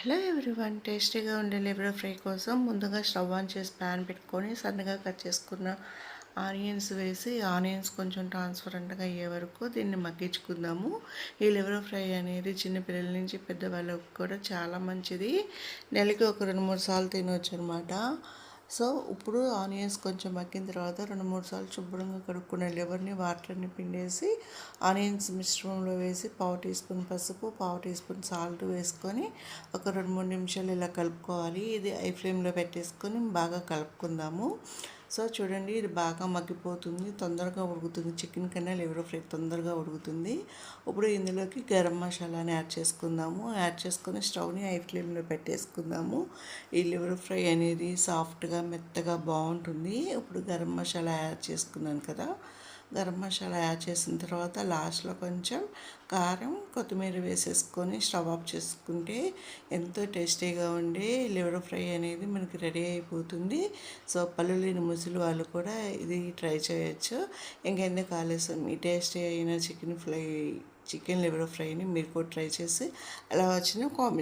Hello everyone, టేస్టీగా ఉండే liver fry కోసం ముందుగా స్టవ్ ఆన్ చేసి ప్యాన్ పెట్టుకొని సన్నగా కట్ చేసుకున్న ఆనియన్స్ వేసి ఆనియన్స్ కొంచెం ట్రాన్స్పరెంట్గా అయ్యే వరకు దీన్ని మగ్గించుకుందాము. ఈ లివర్ ఫ్రై అనేది చిన్నపిల్లల నుంచి పెద్దవాళ్ళకి కూడా చాలా మంచిది. నెలకి ఒక 2-3 సార్లు తినవచ్చు అనమాట. సో ఇప్పుడు ఆనియన్స్ కొంచెం మగ్గిన తర్వాత 2-3 సార్లు శుభ్రంగా కడుక్కున్న లివర్ని వాటర్ని పిండేసి ఆనియన్స్ మిశ్రమంలో వేసి పావు టీ స్పూన్ పసుపు, పావు టీ స్పూన్ సాల్ట్ వేసుకొని ఒక 2-3 నిమిషాలు ఇలా కలుపుకోవాలి. ఇది ఐ ఫ్లేమ్లో పెట్టేసుకొని బాగా కలుపుకుందాము. సో చూడండి, ఇది బాగా మగ్గిపోతుంది, తొందరగా ఉడుకుతుంది. చికెన్ కన్నా లివర్ ఫ్రై తొందరగా ఉడుకుతుంది. ఇప్పుడు ఇందులోకి గరం మసాలాని యాడ్ చేసుకుందాము. యాడ్ చేసుకొని స్టవ్ని ఐ ఫ్లేమ్లో పెట్టేసుకుందాము. ఈ లివర్ ఫ్రై అనేది సాఫ్ట్గా మెత్తగా బాగుంటుంది. ఇప్పుడు గరం మసాలా యాడ్ చేసుకున్నాను కదా, గరం మసాలా యాడ్ చేసిన తర్వాత లాస్ట్లో కొంచెం కారం, కొత్తిమీర వేసేసుకొని స్టవ్ ఆఫ్ చేసుకుంటే ఎంతో టేస్టీగా ఉండే లివర్ ఫ్రై అనేది మనకి రెడీ అయిపోతుంది. సో పళ్ళు లేని ముసలి వాళ్ళు కూడా ఇది ట్రై చేయొచ్చు. ఇంకెందుకు ఆలస్యం, ఈ టేస్టీ అయిన చికెన్ లివర్ ఫ్రైని మీరు కూడా ట్రై చేసి ఎలా వచ్చినా కామెంట్